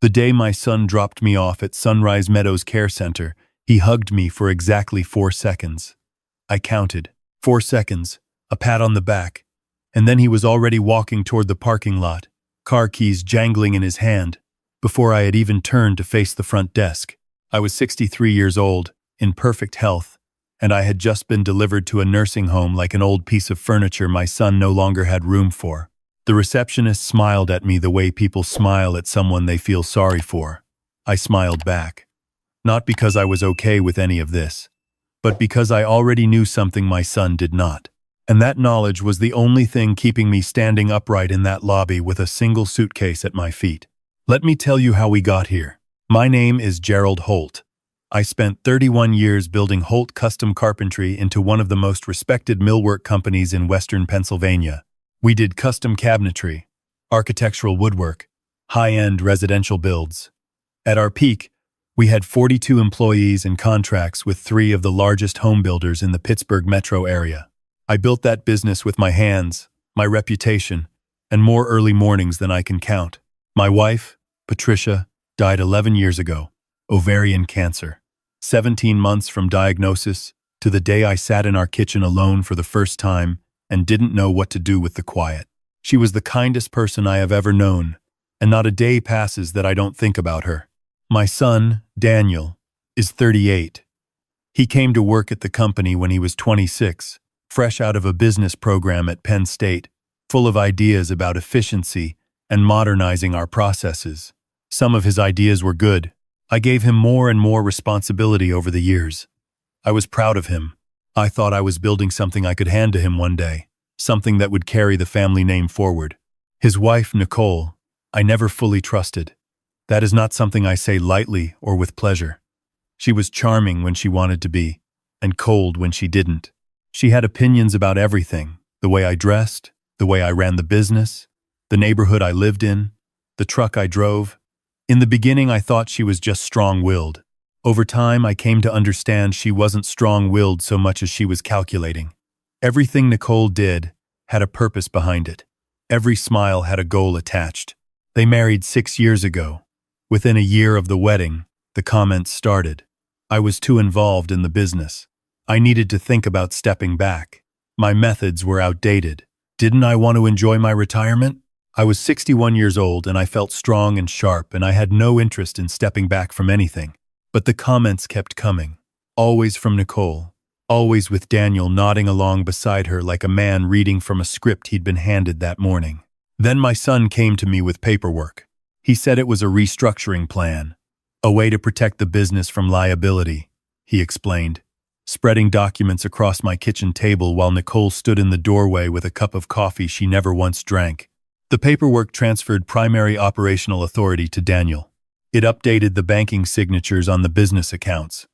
The day my son dropped me off at Sunrise Meadows Care Center, he hugged me for exactly 4 seconds. I counted. 4 seconds, a pat on the back, and then he was already walking toward the parking lot, car keys jangling in his hand, before I had even turned to face the front desk. I was 63 years old, in perfect health, and I had just been delivered to a nursing home like an old piece of furniture my son no longer had room for. The receptionist smiled at me the way people smile at someone they feel sorry for. I smiled back. Not because I was okay with any of this, but because I already knew something my son did not. And that knowledge was the only thing keeping me standing upright in that lobby with a single suitcase at my feet. Let me tell you how we got here. My name is Gerald Holt. I spent 31 years building Holt Custom Carpentry into one of the most respected millwork companies in western Pennsylvania. We did custom cabinetry, architectural woodwork, high-end residential builds. At our peak, we had 42 employees and contracts with 3 of the largest home builders in the Pittsburgh metro area. I built that business with my hands, my reputation, and more early mornings than I can count. My wife, Patricia, died 11 years ago, ovarian cancer. 17 months from diagnosis to the day I sat in our kitchen alone for the first time and didn't know what to do with the quiet. She was the kindest person I have ever known, and not a day passes that I don't think about her. My son, Daniel, is 38. He came to work at the company when he was 26, fresh out of a business program at Penn State, full of ideas about efficiency and modernizing our processes. Some of his ideas were good. I gave him more and more responsibility over the years. I was proud of him. I thought I was building something I could hand to him one day, something that would carry the family name forward. His wife, Nicole, I never fully trusted. That is not something I say lightly or with pleasure. She was charming when she wanted to be, and cold when she didn't. She had opinions about everything, the way I dressed, the way I ran the business, the neighborhood I lived in, the truck I drove. In the beginning, I thought she was just strong-willed. Over time, I came to understand she wasn't strong-willed so much as she was calculating. Everything Nicole did had a purpose behind it. Every smile had a goal attached. They married 6 years ago. Within a year of the wedding, the comments started. I was too involved in the business. I needed to think about stepping back. My methods were outdated. Didn't I want to enjoy my retirement? I was 61 years old and I felt strong and sharp, and I had no interest in stepping back from anything. But the comments kept coming, always from Nicole, always with Daniel nodding along beside her like a man reading from a script he'd been handed that morning. Then my son came to me with paperwork. He said it was a restructuring plan, a way to protect the business from liability, he explained, spreading documents across my kitchen table while Nicole stood in the doorway with a cup of coffee she never once drank. The paperwork transferred primary operational authority to Daniel. It updated the banking signatures on the business accounts.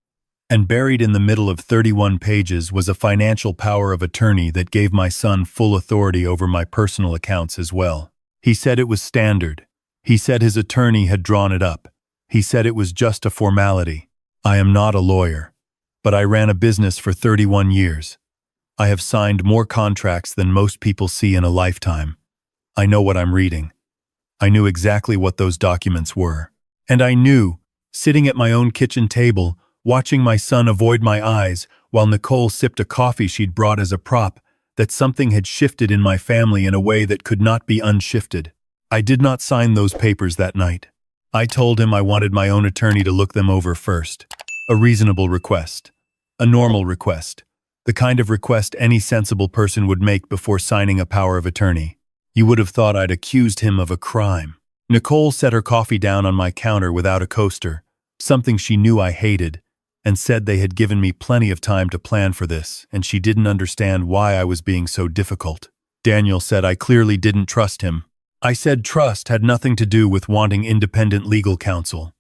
And buried in the middle of 31 pages was a financial power of attorney that gave my son full authority over my personal accounts as well. He said it was standard. He said his attorney had drawn it up. He said it was just a formality. I am not a lawyer, but I ran a business for 31 years. I have signed more contracts than most people see in a lifetime. I know what I'm reading. I knew exactly what those documents were. And I knew, sitting at my own kitchen table, watching my son avoid my eyes while Nicole sipped a coffee she'd brought as a prop, that something had shifted in my family in a way that could not be unshifted. I did not sign those papers that night. I told him I wanted my own attorney to look them over first. A reasonable request. A normal request. The kind of request any sensible person would make before signing a power of attorney. You would have thought I'd accused him of a crime. Nicole set her coffee down on my counter without a coaster, something she knew I hated, and said they had given me plenty of time to plan for this, and she didn't understand why I was being so difficult. Daniel said I clearly didn't trust him. I said trust had nothing to do with wanting independent legal counsel.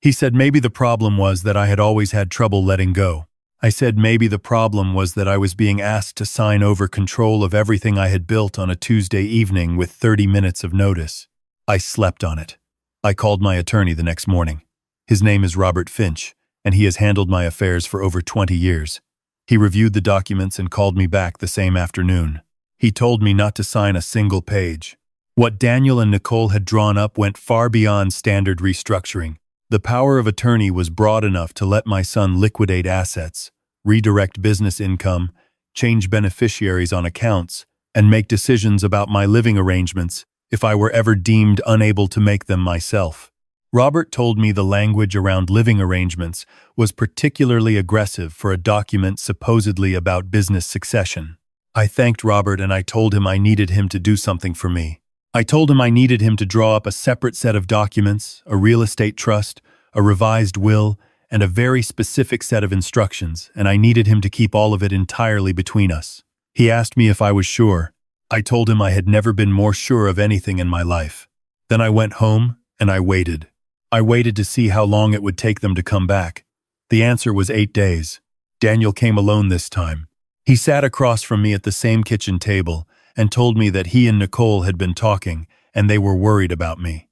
He said maybe the problem was that I had always had trouble letting go. I said maybe the problem was that I was being asked to sign over control of everything I had built on a Tuesday evening with 30 minutes of notice. I slept on it. I called my attorney the next morning. His name is Robert Finch, and he has handled my affairs for over 20 years. He reviewed the documents and called me back the same afternoon. He told me not to sign a single page. What Daniel and Nicole had drawn up went far beyond standard restructuring. The power of attorney was broad enough to let my son liquidate assets, redirect business income, change beneficiaries on accounts, and make decisions about my living arrangements if I were ever deemed unable to make them myself. Robert told me the language around living arrangements was particularly aggressive for a document supposedly about business succession. I thanked Robert and I told him I needed him to do something for me. I told him I needed him to draw up a separate set of documents, a real estate trust, a revised will, and a very specific set of instructions, and I needed him to keep all of it entirely between us. He asked me if I was sure. I told him I had never been more sure of anything in my life. Then I went home and I waited. I waited to see how long it would take them to come back. The answer was 8 days. Daniel came alone this time. He sat across from me at the same kitchen table and told me that he and Nicole had been talking and they were worried about me.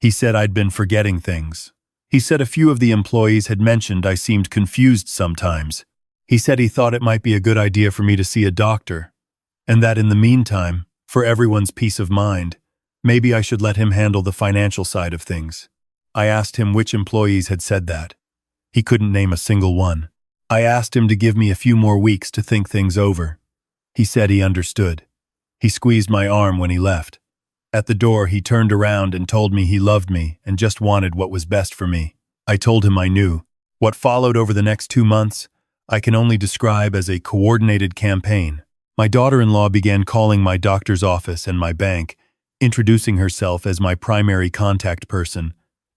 He said I'd been forgetting things. He said a few of the employees had mentioned I seemed confused sometimes. He said he thought it might be a good idea for me to see a doctor, and that in the meantime, for everyone's peace of mind, maybe I should let him handle the financial side of things. I asked him which employees had said that. He couldn't name a single one. I asked him to give me a few more weeks to think things over. He said he understood. He squeezed my arm when he left. At the door, he turned around and told me he loved me and just wanted what was best for me. I told him I knew. What followed over the next 2 months, I can only describe as a coordinated campaign. My daughter-in-law began calling my doctor's office and my bank, introducing herself as my primary contact person,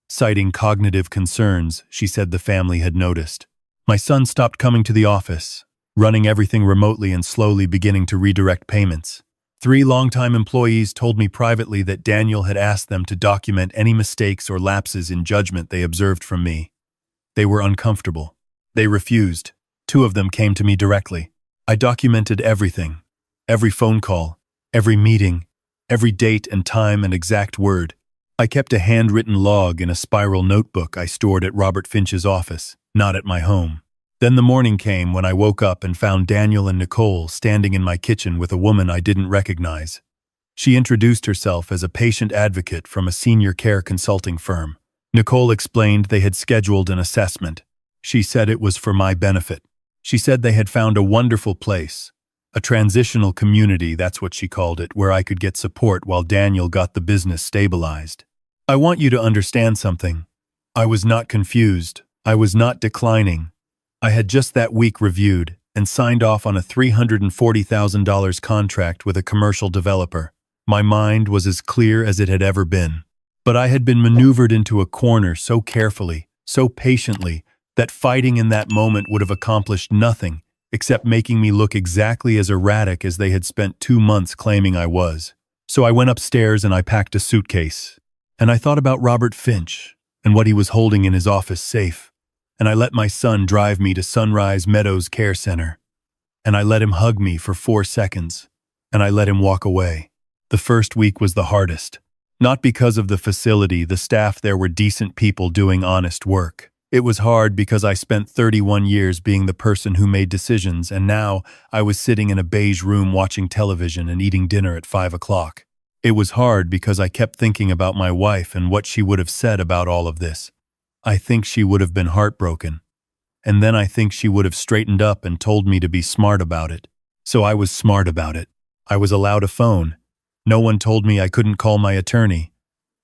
citing cognitive concerns she said the family had noticed. My son stopped coming to the office, running everything remotely and slowly beginning to redirect payments. 3 longtime employees told me privately that Daniel had asked them to document any mistakes or lapses in judgment they observed from me. They were uncomfortable. They refused. 2 of them came to me directly. I documented everything, every phone call, every meeting, every date and time and exact word. I kept a handwritten log in a spiral notebook I stored at Robert Finch's office, not at my home. Then the morning came when I woke up and found Daniel and Nicole standing in my kitchen with a woman I didn't recognize. She introduced herself as a patient advocate from a senior care consulting firm. Nicole explained they had scheduled an assessment. She said it was for my benefit. She said they had found a wonderful place, a transitional community, that's what she called it, where I could get support while Daniel got the business stabilized. I want you to understand something. I was not confused. I was not declining. I had just that week reviewed and signed off on a $340,000 contract with a commercial developer. My mind was as clear as it had ever been. But I had been maneuvered into a corner so carefully, so patiently, that fighting in that moment would have accomplished nothing except making me look exactly as erratic as they had spent 2 months claiming I was. So I went upstairs and I packed a suitcase. And I thought about Robert Finch and what he was holding in his office safe. And I let my son drive me to Sunrise Meadows Care Center. And I let him hug me for 4 seconds. And I let him walk away. The first week was the hardest. Not because of the facility, the staff there were decent people doing honest work. It was hard because I spent 31 years being the person who made decisions, and now I was sitting in a beige room watching television and eating dinner at 5 o'clock. It was hard because I kept thinking about my wife and what she would have said about all of this. I think she would have been heartbroken. And then I think she would have straightened up and told me to be smart about it. So I was smart about it. I was allowed a phone. No one told me I couldn't call my attorney.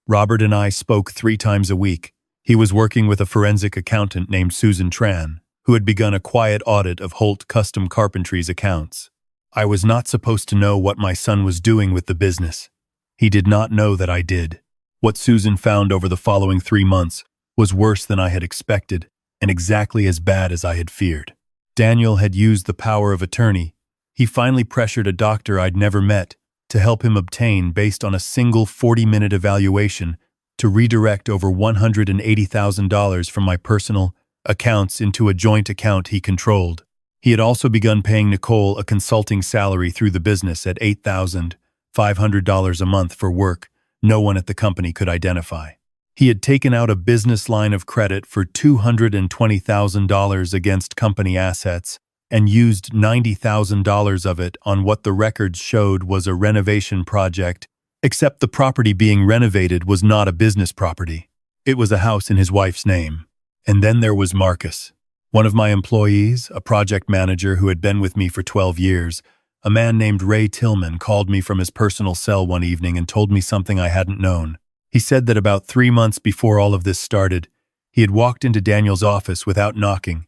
Robert and I spoke 3 times a week. He was working with a forensic accountant named Susan Tran, who had begun a quiet audit of Holt Custom Carpentry's accounts. I was not supposed to know what my son was doing with the business. He did not know that I did. What Susan found over the following 3 months was worse than I had expected and exactly as bad as I had feared. Daniel had used the power of attorney. He finally pressured a doctor I'd never met to help him obtain, based on a single 40-minute evaluation, to redirect over $180,000 from my personal accounts into a joint account he controlled. He had also begun paying Nicole a consulting salary through the business at $8,500 a month for work no one at the company could identify. He had taken out a business line of credit for $220,000 against company assets and used $90,000 of it on what the records showed was a renovation project Except the property being renovated was not a business property. It was a house in his wife's name. And then there was Marcus, one of my employees, a project manager who had been with me for 12 years. A man named Ray Tillman called me from his personal cell one evening and told me something I hadn't known. He said that about 3 months before all of this started, he had walked into Daniel's office without knocking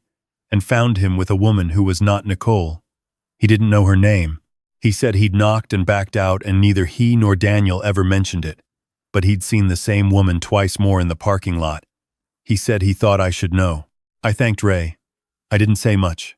and found him with a woman who was not Nicole. He didn't know her name. He said he'd knocked and backed out and neither he nor Daniel ever mentioned it, but he'd seen the same woman twice more in the parking lot. He said he thought I should know. I thanked Ray. I didn't say much.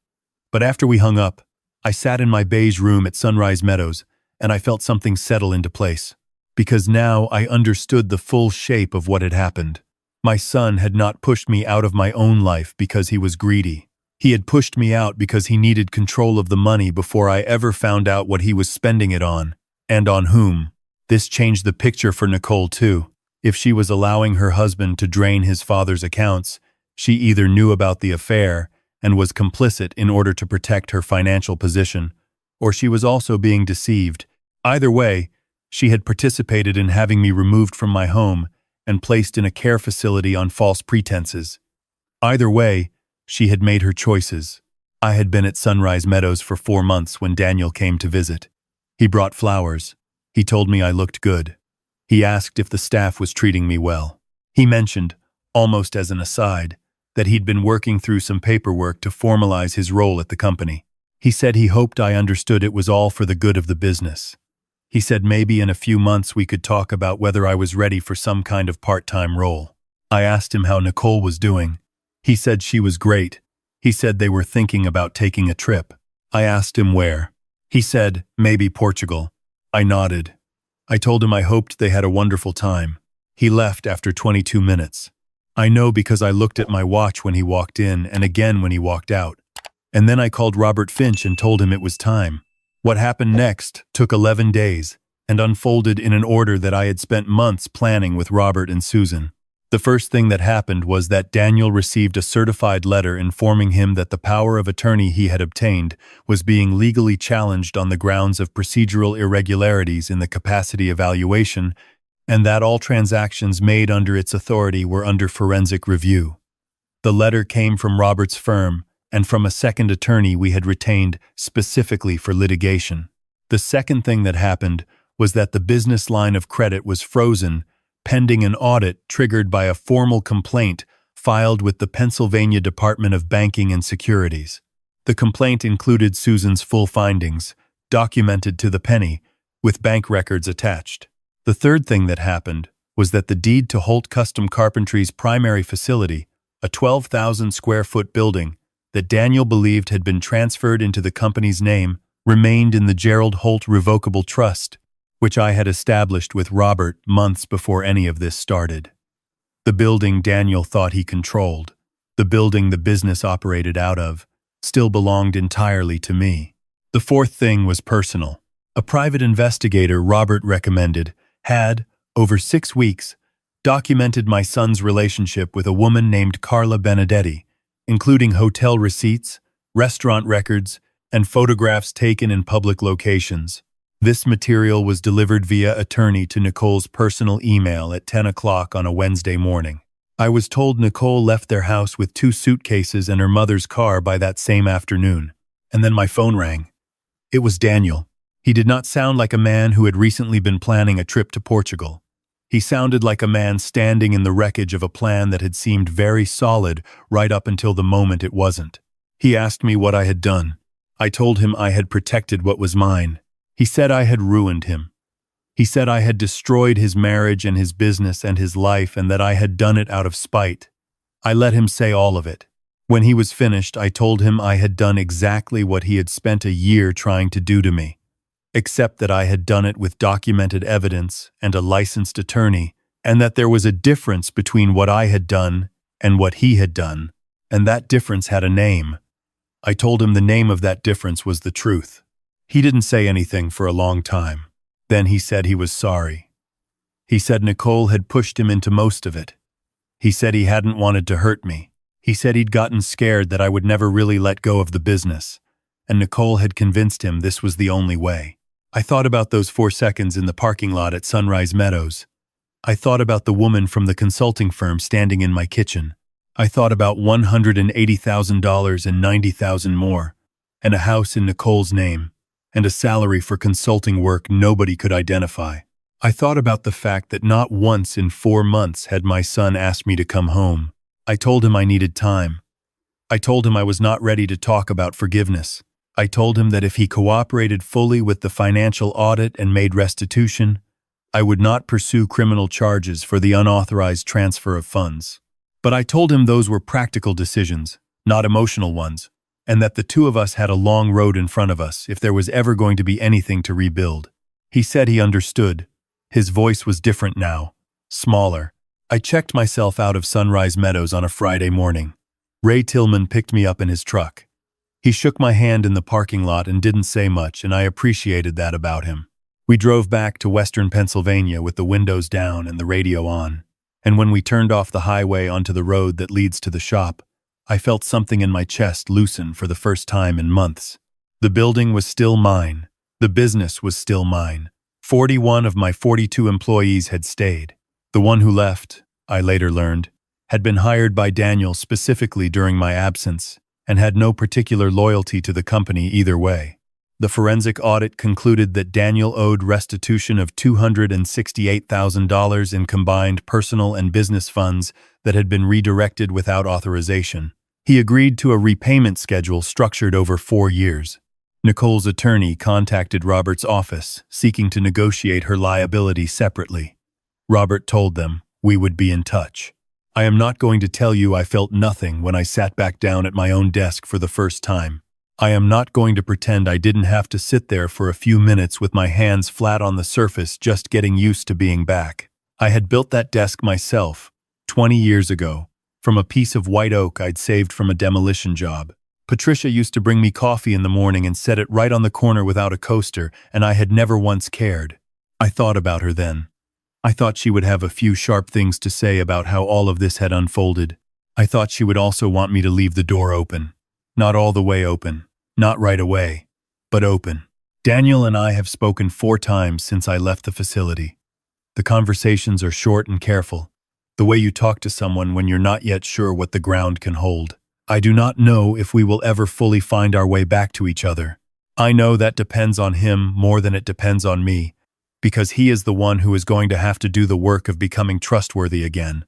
But after we hung up, I sat in my beige room at Sunrise Meadows and I felt something settle into place. Because now I understood the full shape of what had happened. My son had not pushed me out of my own life because he was greedy. He had pushed me out because he needed control of the money before I ever found out what he was spending it on, and on whom. This changed the picture for Nicole too. If she was allowing her husband to drain his father's accounts, she either knew about the affair and was complicit in order to protect her financial position, or she was also being deceived. Either way, she had participated in having me removed from my home and placed in a care facility on false pretenses. Either way, she had made her choices. I had been at Sunrise Meadows for 4 months when Daniel came to visit. He brought flowers. He told me I looked good. He asked if the staff was treating me well. He mentioned, almost as an aside, that he'd been working through some paperwork to formalize his role at the company. He said he hoped I understood it was all for the good of the business. He said maybe in a few months we could talk about whether I was ready for some kind of part-time role. I asked him how Nicole was doing. He said she was great. He said they were thinking about taking a trip. I asked him where. He said, maybe Portugal. I nodded. I told him I hoped they had a wonderful time. He left after 22 minutes. I know because I looked at my watch when he walked in and again when he walked out. And then I called Robert Finch and told him it was time. What happened next took 11 days and unfolded in an order that I had spent months planning with Robert and Susan. The first thing that happened was that Daniel received a certified letter informing him that the power of attorney he had obtained was being legally challenged on the grounds of procedural irregularities in the capacity evaluation, and that all transactions made under its authority were under forensic review. The letter came from Robert's firm and from a second attorney we had retained specifically for litigation. The second thing that happened was that the business line of credit was frozen pending an audit triggered by a formal complaint filed with the Pennsylvania Department of Banking and Securities. The complaint included Susan's full findings, documented to the penny, with bank records attached. The third thing that happened was that the deed to Holt Custom Carpentry's primary facility, a 12,000-square-foot building that Daniel believed had been transferred into the company's name, remained in the Gerald Holt Revocable Trust, which I had established with Robert months before any of this started. The building Daniel thought he controlled, the building the business operated out of, still belonged entirely to me. The fourth thing was personal. A private investigator Robert recommended had, over 6 weeks, documented my son's relationship with a woman named Carla Benedetti, including hotel receipts, restaurant records, and photographs taken in public locations. This material was delivered via attorney to Nicole's personal email at 10 o'clock on a Wednesday morning. I was told Nicole left their house with 2 suitcases and her mother's car by that same afternoon. And then my phone rang. It was Daniel. He did not sound like a man who had recently been planning a trip to Portugal. He sounded like a man standing in the wreckage of a plan that had seemed very solid right up until the moment it wasn't. He asked me what I had done. I told him I had protected what was mine. He said I had ruined him. He said I had destroyed his marriage and his business and his life and that I had done it out of spite. I let him say all of it. When he was finished, I told him I had done exactly what he had spent a year trying to do to me, except that I had done it with documented evidence and a licensed attorney, and that there was a difference between what I had done and what he had done, and that difference had a name. I told him the name of that difference was the truth. He didn't say anything for a long time. Then he said he was sorry. He said Nicole had pushed him into most of it. He said he hadn't wanted to hurt me. He said he'd gotten scared that I would never really let go of the business, and Nicole had convinced him this was the only way. I thought about those 4 seconds in the parking lot at Sunrise Meadows. I thought about the woman from the consulting firm standing in my kitchen. I thought about $180,000 and $90,000 more, and a house in Nicole's name, and a salary for consulting work nobody could identify. I thought about the fact that not once in 4 months had my son asked me to come home. I told him I needed time. I told him I was not ready to talk about forgiveness. I told him that if he cooperated fully with the financial audit and made restitution, I would not pursue criminal charges for the unauthorized transfer of funds. But I told him those were practical decisions, not emotional ones, and that the two of us had a long road in front of us if there was ever going to be anything to rebuild. He said he understood. His voice was different now, smaller. I checked myself out of Sunrise Meadows on a Friday morning. Ray Tillman picked me up in his truck. He shook my hand in the parking lot and didn't say much, and I appreciated that about him. We drove back to western Pennsylvania with the windows down and the radio on. And when we turned off the highway onto the road that leads to the shop, I felt something in my chest loosen for the first time in months. The building was still mine. The business was still mine. 41 of my 42 employees had stayed. The one who left, I later learned, had been hired by Daniel specifically during my absence and had no particular loyalty to the company either way. The forensic audit concluded that Daniel owed restitution of $268,000 in combined personal and business funds that had been redirected without authorization. He agreed to a repayment schedule structured over 4 years. Nicole's attorney contacted Robert's office, seeking to negotiate her liability separately. Robert told them we would be in touch. I am not going to tell you I felt nothing when I sat back down at my own desk for the first time. I am not going to pretend I didn't have to sit there for a few minutes with my hands flat on the surface just getting used to being back. I had built that desk myself, 20 years ago, from a piece of white oak I'd saved from a demolition job. Patricia used to bring me coffee in the morning and set it right on the corner without a coaster, and I had never once cared. I thought about her then. I thought she would have a few sharp things to say about how all of this had unfolded. I thought she would also want me to leave the door open. Not all the way open, not right away, but open. Daniel and I have spoken 4 times since I left the facility. The conversations are short and careful, the way you talk to someone when you're not yet sure what the ground can hold. I do not know if we will ever fully find our way back to each other. I know that depends on him more than it depends on me, because he is the one who is going to have to do the work of becoming trustworthy again.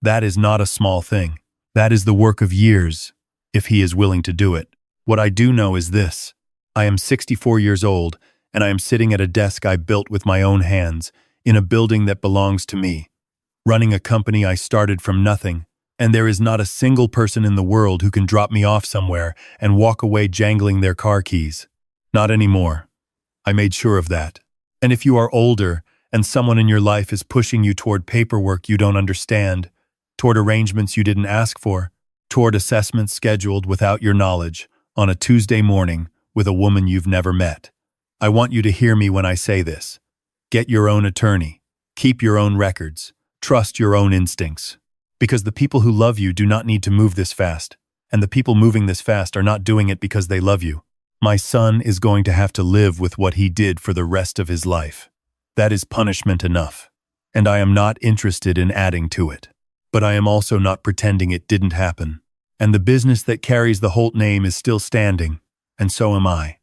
That is not a small thing. That is the work of years, if he is willing to do it. What I do know is this. I am 64 years old, and I am sitting at a desk I built with my own hands, in a building that belongs to me, running a company I started from nothing, and there is not a single person in the world who can drop me off somewhere and walk away jangling their car keys. Not anymore. I made sure of that. And if you are older, and someone in your life is pushing you toward paperwork you don't understand, toward arrangements you didn't ask for, toward assessments scheduled without your knowledge, on a Tuesday morning with a woman you've never met, I want you to hear me when I say this. Get your own attorney. Keep your own records. Trust your own instincts. Because the people who love you do not need to move this fast, and the people moving this fast are not doing it because they love you. My son is going to have to live with what he did for the rest of his life. That is punishment enough, and I am not interested in adding to it. But I am also not pretending it didn't happen. And the business that carries the Holt name is still standing, and so am I.